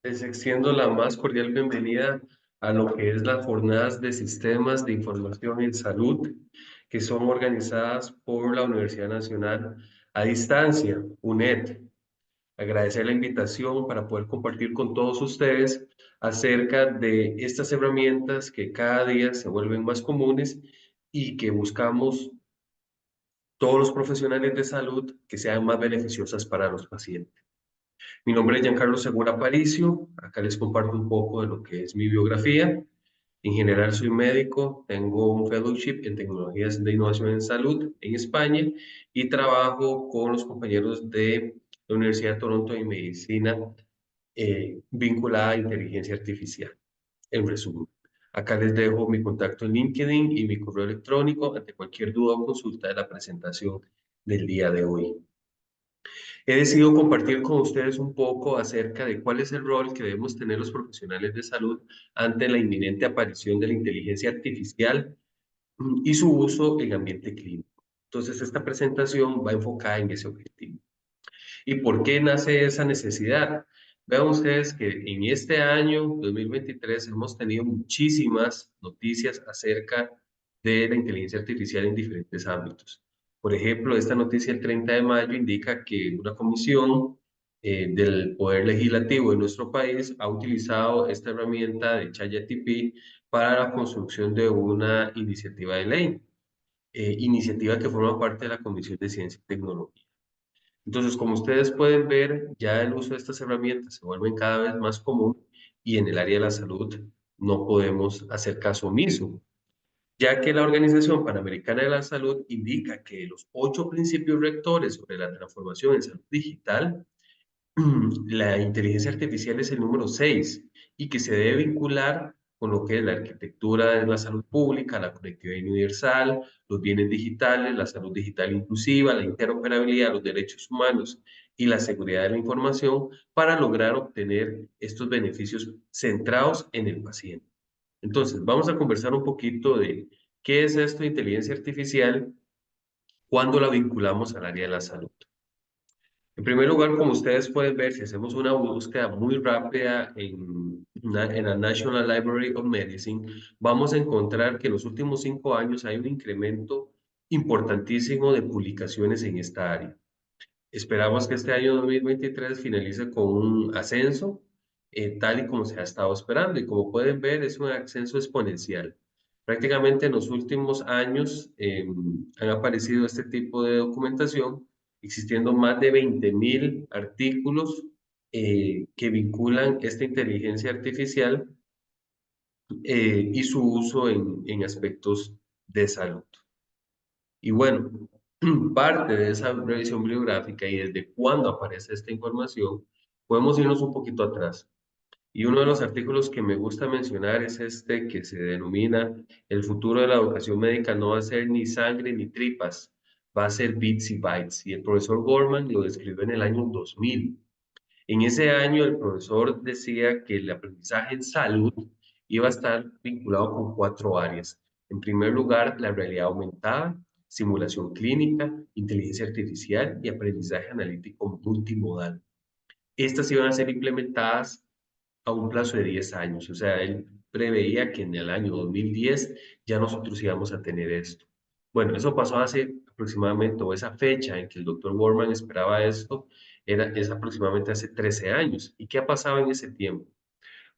Les extiendo la más cordial bienvenida a lo que es las jornadas de sistemas de información en salud que son organizadas por la Universidad Nacional a Distancia, UNED. Agradecer la invitación para poder compartir con todos ustedes acerca de estas herramientas que cada día se vuelven más comunes y que buscamos todos los profesionales de salud que sean más beneficiosas para los pacientes. Mi nombre es Giancarlo Segura Aparicio. Acá les comparto un poco de lo que es mi biografía. En general soy médico, tengo un fellowship en tecnologías de innovación en salud en España y trabajo con los compañeros de la Universidad de Toronto en medicina vinculada a inteligencia artificial. En resumen, acá les dejo mi contacto en LinkedIn y mi correo electrónico ante cualquier duda o consulta de la presentación del día de hoy. He decidido compartir con ustedes un poco acerca de cuál es el rol que debemos tener los profesionales de salud ante la inminente aparición de la inteligencia artificial y su uso en ambiente clínico. Entonces, esta presentación va enfocada en ese objetivo. ¿Y por qué nace esa necesidad? Vean ustedes que en este año 2023 hemos tenido muchísimas noticias acerca de la inteligencia artificial en diferentes ámbitos. Por ejemplo, esta noticia del 30 de mayo indica que una comisión del Poder Legislativo de nuestro país ha utilizado esta herramienta de ChatGPT para la construcción de una iniciativa de ley, iniciativa que forma parte de la Comisión de Ciencia y Tecnología. Entonces, como ustedes pueden ver, ya el uso de estas herramientas se vuelve cada vez más común y en el área de la salud no podemos hacer caso omiso, ya que la Organización Panamericana de la Salud indica que los 8 principios rectores sobre la transformación en salud digital, la inteligencia artificial es el número 6 y que se debe vincular con lo que es la arquitectura de la salud pública, la conectividad universal, los bienes digitales, la salud digital inclusiva, la interoperabilidad, los derechos humanos y la seguridad de la información para lograr obtener estos beneficios centrados en el paciente. Entonces, vamos a conversar un poquito de qué es esto de inteligencia artificial cuando la vinculamos al área de la salud. En primer lugar, como ustedes pueden ver, si hacemos una búsqueda muy rápida en la National Library of Medicine, vamos a encontrar que en los últimos 5 años hay un incremento importantísimo de publicaciones en esta área. Esperamos que este año 2023 finalice con un ascenso, tal y como se ha estado esperando. Y como pueden ver, es un ascenso exponencial. Prácticamente en los últimos años han aparecido este tipo de documentación, existiendo más de 20.000 artículos que vinculan esta inteligencia artificial y su uso en aspectos de salud. Y bueno, parte de esa revisión bibliográfica y desde cuándo aparece esta información, podemos irnos un poquito atrás. Y uno de los artículos que me gusta mencionar es este que se denomina El futuro de la educación médica no va a ser ni sangre ni tripas, va a ser bits y bytes. Y el profesor Gorman lo describió en el año 2000. En ese año el profesor decía que el aprendizaje en salud iba a estar vinculado con 4 áreas. En primer lugar, la realidad aumentada, simulación clínica, inteligencia artificial y aprendizaje analítico multimodal. Estas iban a ser implementadas a un plazo de 10 años. O sea, él preveía que en el año 2010 ya nosotros íbamos a tener esto. Bueno, eso pasó hace aproximadamente, o esa fecha en que el doctor Warman esperaba esto, es aproximadamente hace 13 años. ¿Y qué ha pasado en ese tiempo?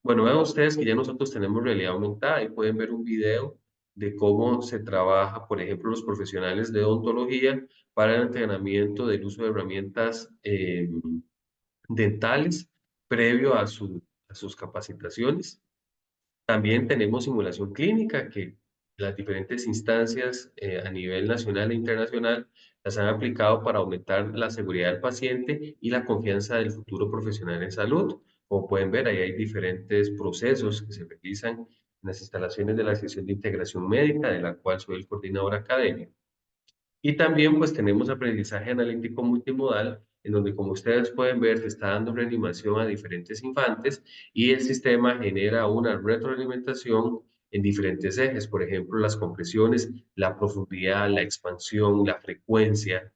Bueno, vean ustedes que ya nosotros tenemos realidad aumentada y pueden ver un video de cómo se trabaja, por ejemplo, los profesionales de odontología para el entrenamiento del uso de herramientas dentales previo a sus capacitaciones. También tenemos simulación clínica que las diferentes instancias a nivel nacional e internacional las han aplicado para aumentar la seguridad del paciente y la confianza del futuro profesional en salud. Como pueden ver, ahí hay diferentes procesos que se realizan en las instalaciones de la sección de integración médica, de la cual soy el coordinador académico. Y también pues tenemos aprendizaje analítico multimodal, en donde como ustedes pueden ver se está dando reanimación a diferentes infantes y el sistema genera una retroalimentación en diferentes ejes, por ejemplo las compresiones, la profundidad, la expansión, la frecuencia,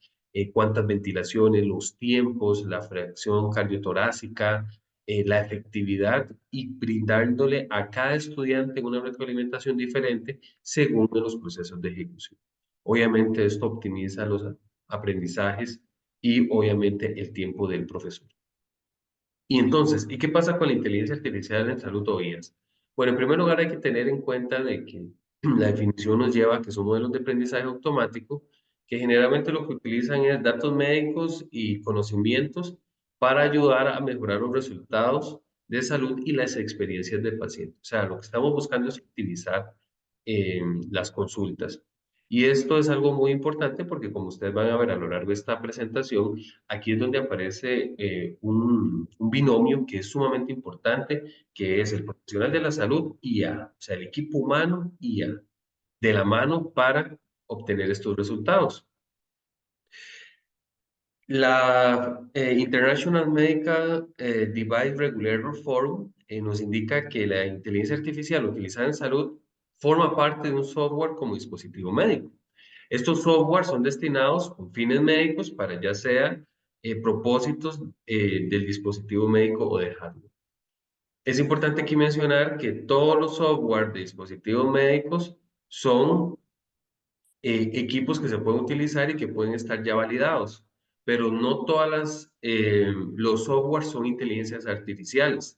cuántas ventilaciones, los tiempos, la fracción cardiotorácica, la efectividad y brindándole a cada estudiante una retroalimentación diferente según los procesos de ejecución. Obviamente esto optimiza los aprendizajes y obviamente el tiempo del profesor. Y entonces, ¿y qué pasa con la inteligencia artificial en salud o IAS? Bueno, en primer lugar hay que tener en cuenta de que la definición nos lleva a que son modelos de aprendizaje automático que generalmente lo que utilizan es datos médicos y conocimientos para ayudar a mejorar los resultados de salud y las experiencias del paciente. O sea, lo que estamos buscando es optimizar las consultas. Y esto es algo muy importante porque como ustedes van a ver a lo largo de esta presentación, aquí es donde aparece un binomio que es sumamente importante, que es el profesional de la salud y IA, o sea, el equipo humano y IA, de la mano para obtener estos resultados. La International Medical Device Regulator Forum nos indica que la inteligencia artificial utilizada en salud forma parte de un software como dispositivo médico. Estos softwares son destinados con fines médicos para ya sea propósitos del dispositivo médico o de hardware. Es importante aquí mencionar que todos los software de dispositivos médicos son equipos que se pueden utilizar y que pueden estar ya validados, pero no todas los software son inteligencias artificiales.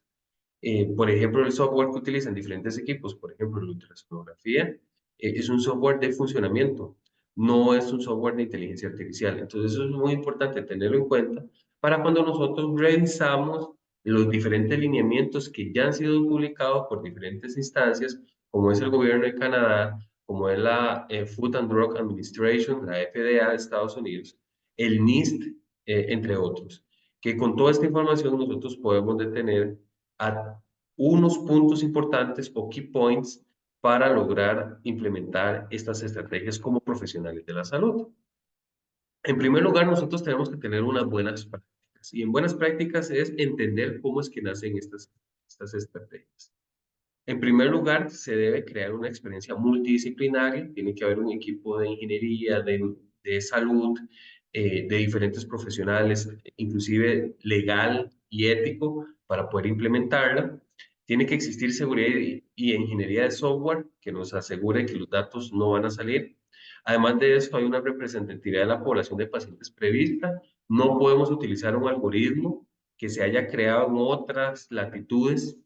Por ejemplo, el software que utilizan diferentes equipos, por ejemplo, la ultrasonografía, es un software de funcionamiento, no es un software de inteligencia artificial. Entonces, eso es muy importante tenerlo en cuenta para cuando nosotros revisamos los diferentes lineamientos que ya han sido publicados por diferentes instancias, como es el gobierno de Canadá, como es la Food and Drug Administration, la FDA de Estados Unidos, el NIST, entre otros, que con toda esta información nosotros podemos detener a unos puntos importantes o key points para lograr implementar estas estrategias como profesionales de la salud. En primer lugar, nosotros tenemos que tener unas buenas prácticas y en buenas prácticas es entender cómo es que nacen estas estrategias. En primer lugar, se debe crear una experiencia multidisciplinaria, tiene que haber un equipo de ingeniería, de salud, de diferentes profesionales, inclusive legal y ético, para poder implementarla. Tiene que existir seguridad y ingeniería de software que nos asegure que los datos no van a salir. Además de esto, hay una representatividad de la población de pacientes prevista. No podemos utilizar un algoritmo que se haya creado en otras latitudes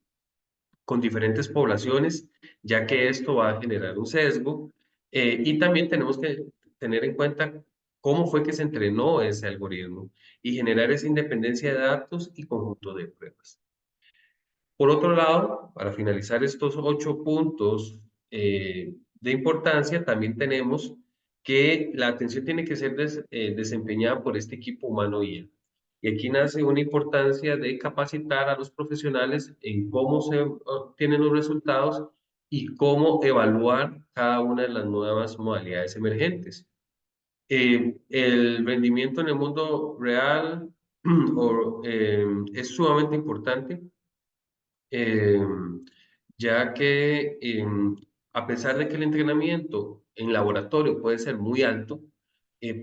con diferentes poblaciones, ya que esto va a generar un sesgo. Y también tenemos que tener en cuenta cómo fue que se entrenó ese algoritmo y generar esa independencia de datos y conjunto de pruebas. Por otro lado, para finalizar estos 8 puntos de importancia, también tenemos que la atención tiene que ser desempeñada por este equipo humano IA. Y aquí nace una importancia de capacitar a los profesionales en cómo se obtienen los resultados y cómo evaluar cada una de las nuevas modalidades emergentes. El rendimiento en el mundo real es sumamente importante eh, ya que a pesar de que el entrenamiento en laboratorio puede ser muy alto,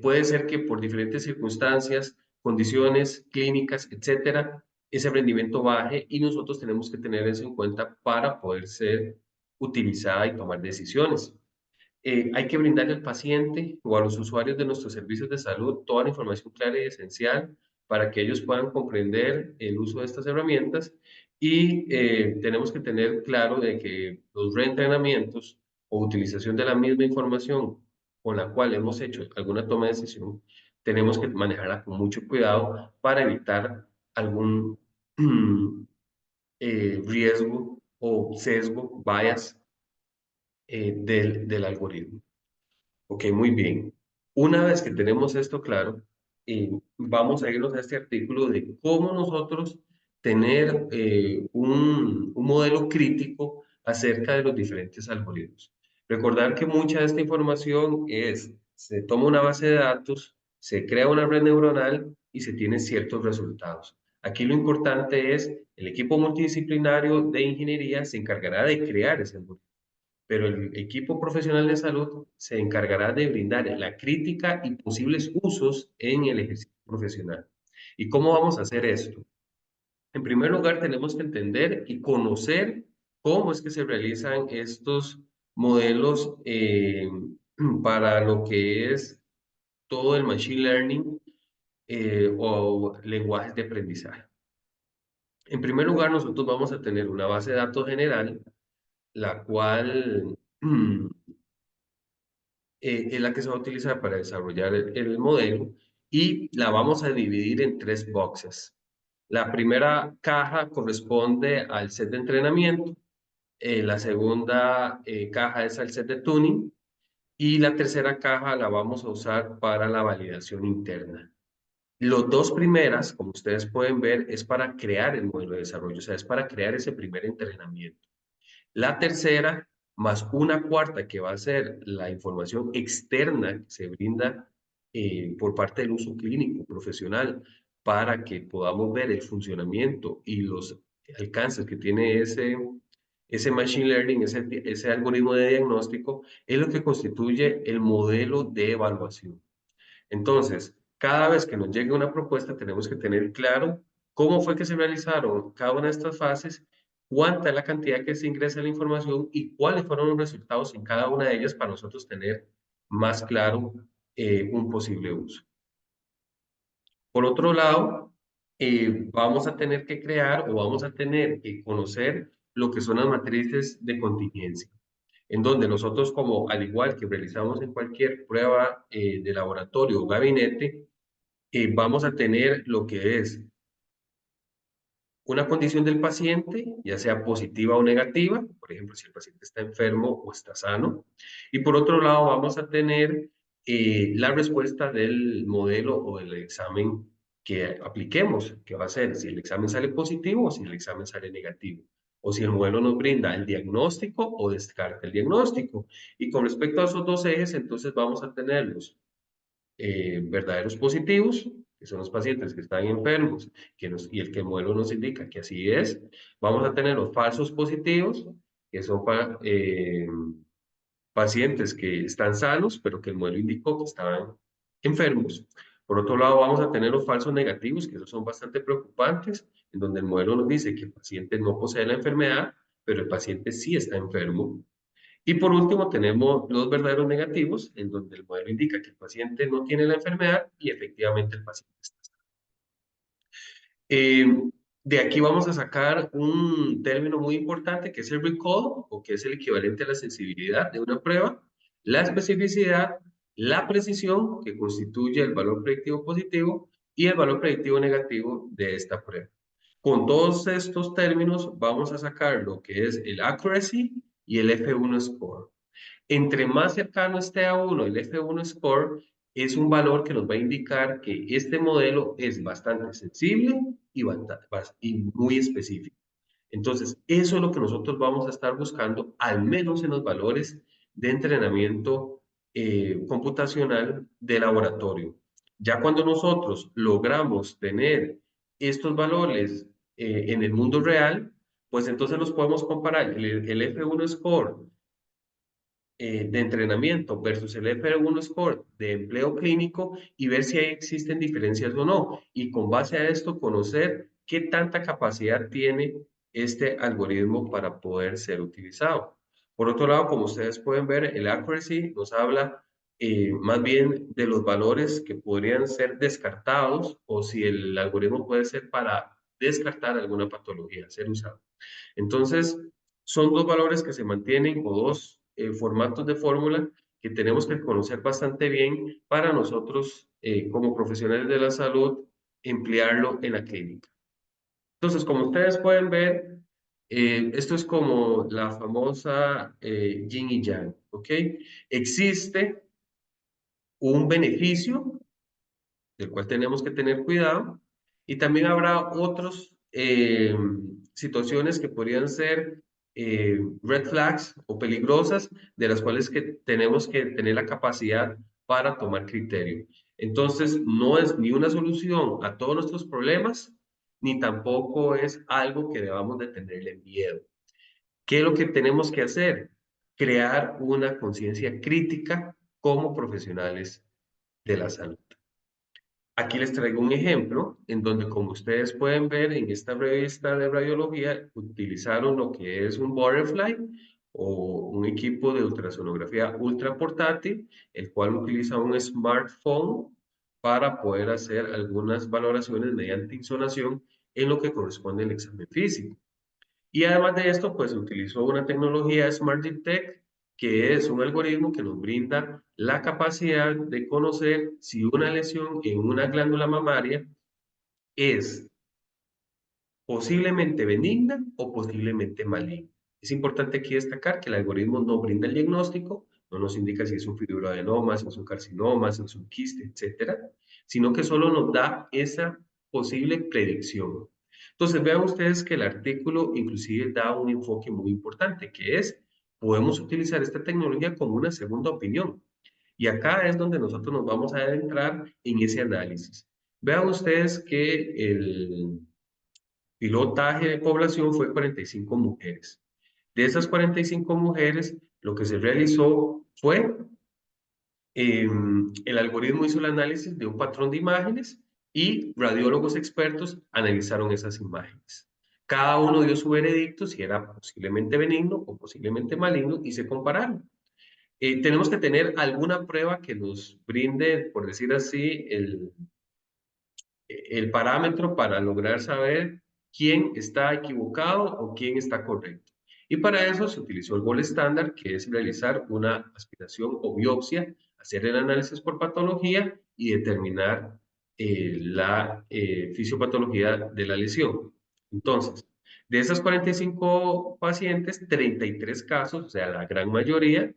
puede ser que por diferentes circunstancias, condiciones clínicas, etcétera, ese rendimiento baje y nosotros tenemos que tener eso en cuenta para poder ser utilizada y tomar decisiones. Hay que brindarle al paciente o a los usuarios de nuestros servicios de salud toda la información clara y esencial para que ellos puedan comprender el uso de estas herramientas y tenemos que tener claro de que los reentrenamientos o utilización de la misma información con la cual hemos hecho alguna toma de decisión, tenemos que manejarla con mucho cuidado para evitar algún riesgo o sesgo, bias del algoritmo. Ok, muy bien. Una vez que tenemos esto claro, vamos a irnos a este artículo de cómo nosotros tener un modelo crítico acerca de los diferentes algoritmos. Recordar que mucha de esta información se toma una base de datos, se crea una red neuronal y se tienen ciertos resultados. Aquí lo importante es el equipo multidisciplinario de ingeniería se encargará de crear ese algoritmo, pero el equipo profesional de salud se encargará de brindar la crítica y posibles usos en el ejercicio profesional. ¿Y cómo vamos a hacer esto? En primer lugar, tenemos que entender y conocer cómo es que se realizan estos modelos para lo que es todo el machine learning o lenguajes de aprendizaje. En primer lugar, nosotros vamos a tener una base de datos general, la cual es la que se va a utilizar para desarrollar el modelo y la vamos a dividir en tres boxes. La primera caja corresponde al set de entrenamiento, la segunda caja es al set de tuning y la tercera caja la vamos a usar para la validación interna. Los dos primeras, como ustedes pueden ver, es para crear el modelo de desarrollo, o sea, es para crear ese primer entrenamiento. La tercera, más una cuarta, que va a ser la información externa que se brinda por parte del uso clínico profesional para que podamos ver el funcionamiento y los alcances que tiene ese machine learning, ese algoritmo de diagnóstico, es lo que constituye el modelo de evaluación. Entonces, cada vez que nos llegue una propuesta, tenemos que tener claro cómo fue que se realizaron cada una de estas fases, cuánta es la cantidad que se ingresa la información y cuáles fueron los resultados en cada una de ellas para nosotros tener más claro un posible uso. Por otro lado, vamos a tener que crear o vamos a tener que conocer lo que son las matrices de contingencia, en donde nosotros, como al igual que realizamos en cualquier prueba de laboratorio o gabinete, vamos a tener lo que es una condición del paciente, ya sea positiva o negativa, por ejemplo, si el paciente está enfermo o está sano. Y por otro lado, vamos a tener la respuesta del modelo o del examen que apliquemos, que va a ser si el examen sale positivo o si el examen sale negativo, o si el modelo nos brinda el diagnóstico o descarta el diagnóstico. Y con respecto a esos dos ejes, entonces vamos a tenerlos verdaderos positivos, que son los pacientes que están enfermos, y el que el modelo nos indica que así es. Vamos a tener los falsos positivos, que son pacientes que están sanos, pero que el modelo indicó que estaban enfermos. Por otro lado, vamos a tener los falsos negativos, que esos son bastante preocupantes, en donde el modelo nos dice que el paciente no posee la enfermedad, pero el paciente sí está enfermo. Y por último, tenemos los verdaderos negativos, en donde el modelo indica que el paciente no tiene la enfermedad y efectivamente el paciente está sano. Eh, de aquí vamos a sacar un término muy importante que es el recall, o que es el equivalente a la sensibilidad de una prueba, la especificidad, la precisión, que constituye el valor predictivo positivo, y el valor predictivo negativo de esta prueba. Con todos estos términos vamos a sacar lo que es el accuracy y el F1 score. Entre más cercano esté a 1 el F1 score, es un valor que nos va a indicar que este modelo es bastante sensible y muy específico. Entonces, eso es lo que nosotros vamos a estar buscando, al menos en los valores de entrenamiento computacional de laboratorio. Ya cuando nosotros logramos tener estos valores en el mundo real, pues entonces los podemos comparar. El F1 score de entrenamiento versus el F1 score de empleo clínico y ver si existen diferencias o no. Y con base a esto, conocer qué tanta capacidad tiene este algoritmo para poder ser utilizado. Por otro lado, como ustedes pueden ver, el accuracy nos habla más bien de los valores que podrían ser descartados o si el algoritmo puede ser para descartar alguna patología, ser usado. Entonces, son dos valores que se mantienen o dos formatos de fórmula que tenemos que conocer bastante bien para nosotros, como profesionales de la salud, emplearlo en la clínica. Entonces, como ustedes pueden ver, esto es como la famosa yin y yang, ¿ok? Existe un beneficio del cual tenemos que tener cuidado. Y también habrá otras situaciones que podrían ser red flags o peligrosas, de las cuales que tenemos que tener la capacidad para tomar criterio. Entonces, no es ni una solución a todos nuestros problemas, ni tampoco es algo que debamos de tenerle miedo. ¿Qué es lo que tenemos que hacer? Crear una conciencia crítica como profesionales de la salud. Aquí les traigo un ejemplo en donde, como ustedes pueden ver en esta revista de radiología, utilizaron lo que es un Butterfly o un equipo de ultrasonografía ultra portátil, el cual utiliza un smartphone para poder hacer algunas valoraciones mediante insonación en lo que corresponde al examen físico. Y además de esto, pues utilizó una tecnología Smart Detect, que es un algoritmo que nos brinda la capacidad de conocer si una lesión en una glándula mamaria es posiblemente benigna o posiblemente maligna. Es importante aquí destacar que el algoritmo no brinda el diagnóstico, no nos indica si es un fibroadenoma, si es un carcinoma, si es un quiste, etcétera, sino que solo nos da esa posible predicción. Entonces, vean ustedes que el artículo inclusive da un enfoque muy importante, que es, podemos utilizar esta tecnología como una segunda opinión. Y acá es donde nosotros nos vamos a adentrar en ese análisis. Vean ustedes que el pilotaje de población fue 45 mujeres. De esas 45 mujeres, lo que se realizó fue, el algoritmo hizo el análisis de un patrón de imágenes y radiólogos expertos analizaron esas imágenes. Cada uno dio su veredicto si era posiblemente benigno o posiblemente maligno y se compararon. Tenemos que tener alguna prueba que nos brinde, por decir así, el parámetro para lograr saber quién está equivocado o quién está correcto. Y para eso se utilizó el gol estándar, que es realizar una aspiración o biopsia, hacer el análisis por patología y determinar la fisiopatología de la lesión. Entonces, de esas 45 pacientes, 33 casos, o sea, la gran mayoría,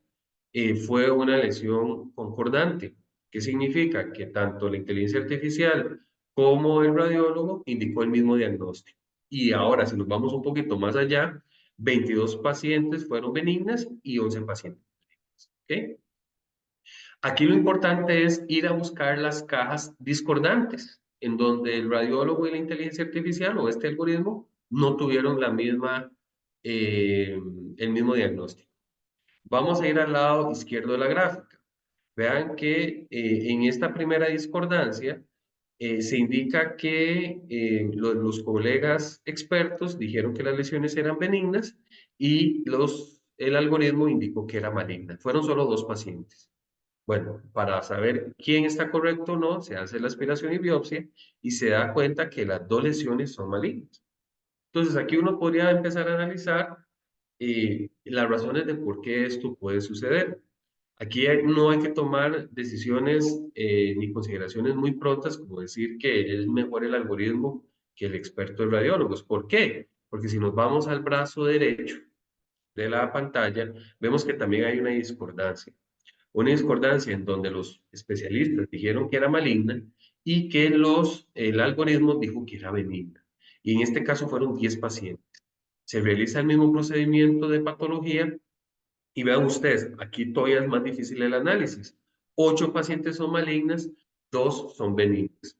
fue una lesión concordante. ¿Qué significa? Que tanto la inteligencia artificial como el radiólogo indicó el mismo diagnóstico. Y ahora, si nos vamos un poquito más allá, 22 pacientes fueron benignas y 11 pacientes. ¿Okay? Aquí lo importante es ir a buscar las cajas discordantes, en donde el radiólogo y la inteligencia artificial o este algoritmo no tuvieron la misma, eh, el mismo diagnóstico. Vamos a ir al lado izquierdo de la gráfica. Vean que en esta primera discordancia se indica que los colegas expertos dijeron que las lesiones eran benignas y el algoritmo indicó que era maligna. Fueron solo dos pacientes. Bueno, para saber quién está correcto o no, se hace la aspiración y biopsia y se da cuenta que las dos lesiones son malignas. Entonces, aquí uno podría empezar a analizar las razones de por qué esto puede suceder. Aquí no hay que tomar decisiones ni consideraciones muy prontas, como decir que es mejor el algoritmo que el experto en radiólogos. ¿Por qué? Porque si nos vamos al brazo derecho de la pantalla, vemos que también hay una discordancia. Una discordancia en donde los especialistas dijeron que era maligna y que el algoritmo dijo que era benigna. Y en este caso fueron 10 pacientes. Se realiza el mismo procedimiento de patología y vean ustedes, aquí todavía es más difícil el análisis. 8 pacientes son malignas, 2 son benignas.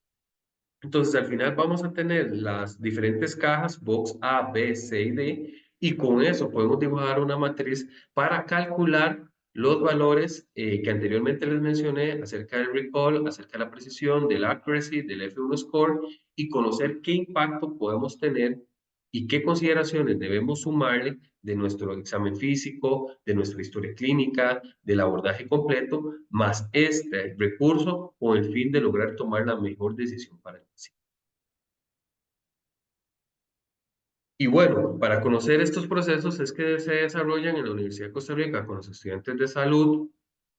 Entonces, al final vamos a tener las diferentes cajas, box A, B, C y D, y con eso podemos dibujar una matriz para calcular los valores que anteriormente les mencioné acerca del recall, acerca de la precisión, del accuracy, del F1 score, y conocer qué impacto podemos tener y qué consideraciones debemos sumarle de nuestro examen físico, de nuestra historia clínica, del abordaje completo, más este recurso con el fin de lograr tomar la mejor decisión para el paciente. Y bueno, para conocer estos procesos es que se desarrollan en la Universidad de Costa Rica con los estudiantes de salud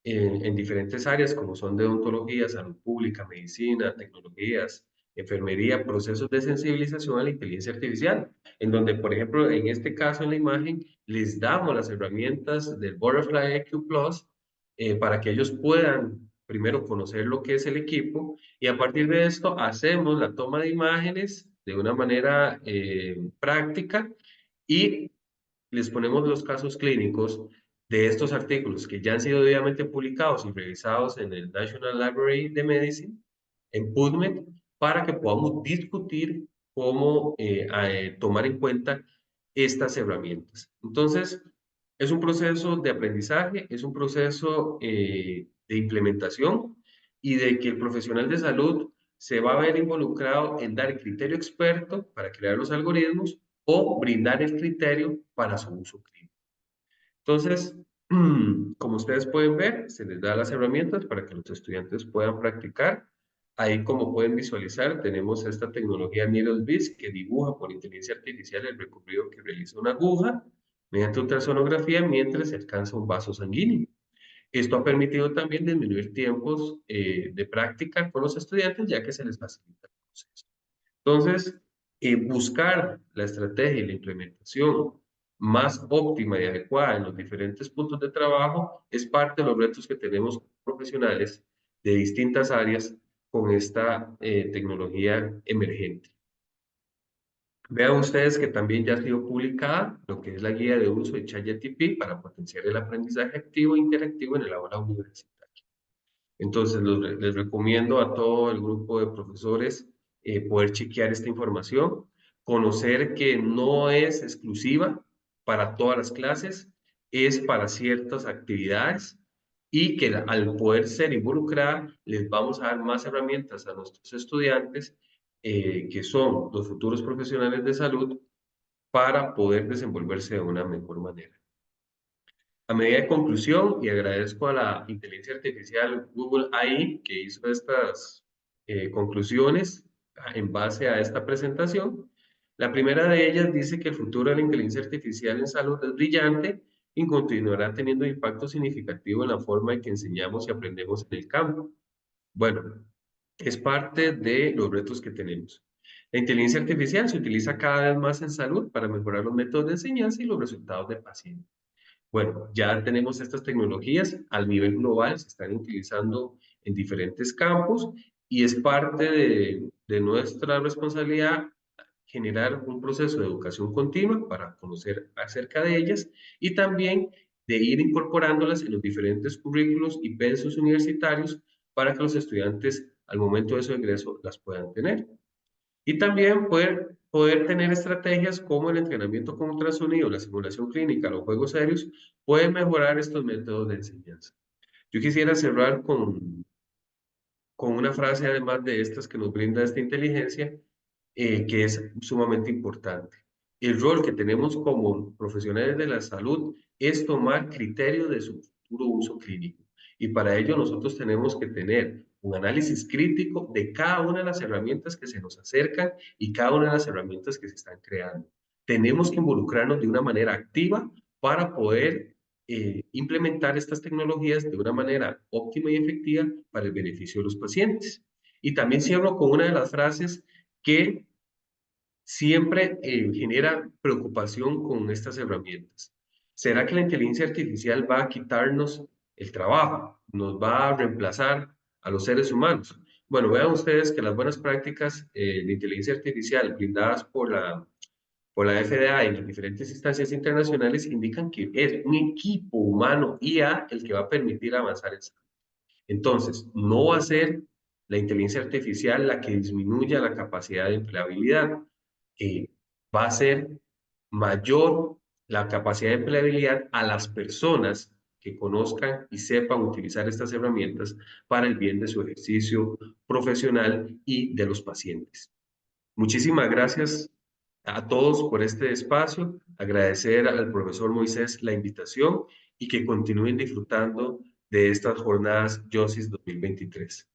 en diferentes áreas como son de odontología, salud pública, medicina, tecnologías, enfermería, procesos de sensibilización a la inteligencia artificial, en donde, por ejemplo, en este caso en la imagen, les damos las herramientas del Butterfly EQ Plus para que ellos puedan primero conocer lo que es el equipo y a partir de esto hacemos la toma de imágenes de una manera práctica y les ponemos los casos clínicos de estos artículos que ya han sido debidamente publicados y revisados en el National Library de Medicine, en PubMed, para que podamos discutir cómo tomar en cuenta estas herramientas. Entonces, es un proceso de aprendizaje, es un proceso de implementación y de que el profesional de salud se va a ver involucrado en dar el criterio experto para crear los algoritmos o brindar el criterio para su uso clínico. Entonces, como ustedes pueden ver, se les da las herramientas para que los estudiantes puedan practicar. Ahí, como pueden visualizar, tenemos esta tecnología NeedleBeam que dibuja por inteligencia artificial el recorrido que realiza una aguja mediante ultrasonografía mientras se alcanza un vaso sanguíneo. Esto ha permitido también disminuir tiempos de práctica con los estudiantes, ya que se les facilita el proceso. Entonces, buscar la estrategia y la implementación más óptima y adecuada en los diferentes puntos de trabajo es parte de los retos que tenemos profesionales de distintas áreas con esta tecnología emergente. Vean ustedes que también ya ha sido publicada lo que es la guía de uso de ChatGPT para potenciar el aprendizaje activo e interactivo en el aula universitaria. Entonces, les recomiendo a todo el grupo de profesores poder chequear esta información, conocer que no es exclusiva para todas las clases, es para ciertas actividades y que al poder ser involucrada, les vamos a dar más herramientas a nuestros estudiantes, que son los futuros profesionales de salud, para poder desenvolverse de una mejor manera. A medida de conclusión, y agradezco a la inteligencia artificial Google AI que hizo estas conclusiones en base a esta presentación. La primera de ellas dice que el futuro de la inteligencia artificial en salud es brillante y continuará teniendo un impacto significativo en la forma en que enseñamos y aprendemos en el campo. Bueno, es parte de los retos que tenemos. La inteligencia artificial se utiliza cada vez más en salud para mejorar los métodos de enseñanza y los resultados de pacientes. Bueno, ya tenemos estas tecnologías a nivel global, se están utilizando en diferentes campos y es parte de nuestra responsabilidad generar un proceso de educación continua para conocer acerca de ellas y también de ir incorporándolas en los diferentes currículos y pensos universitarios para que los estudiantes al momento de su ingreso las puedan tener. Y también poder tener estrategias como el entrenamiento con ultrasonido, la simulación clínica, los juegos serios, pueden mejorar estos métodos de enseñanza. Yo quisiera cerrar con una frase, además de estas que nos brinda esta inteligencia, que es sumamente importante. El rol que tenemos como profesionales de la salud es tomar criterio de su futuro uso clínico. Y para ello nosotros tenemos que tener un análisis crítico de cada una de las herramientas que se nos acercan y cada una de las herramientas que se están creando. Tenemos que involucrarnos de una manera activa para poder implementar estas tecnologías de una manera óptima y efectiva para el beneficio de los pacientes. Y también cierro con una de las frases que siempre genera preocupación con estas herramientas. ¿Será que la inteligencia artificial va a quitarnos el trabajo? ¿Nos va a reemplazar a los seres humanos? Bueno, vean ustedes que las buenas prácticas de inteligencia artificial brindadas por la FDA y las diferentes instancias internacionales indican que es un equipo humano IA el que va a permitir avanzar en salud. Entonces, no va a ser la inteligencia artificial la que disminuya la capacidad de empleabilidad. Va a ser mayor la capacidad de empleabilidad a las personas que conozcan y sepan utilizar estas herramientas para el bien de su ejercicio profesional y de los pacientes. Muchísimas gracias a todos por este espacio, agradecer al profesor Moisés la invitación y que continúen disfrutando de estas jornadas YOSIS 2023.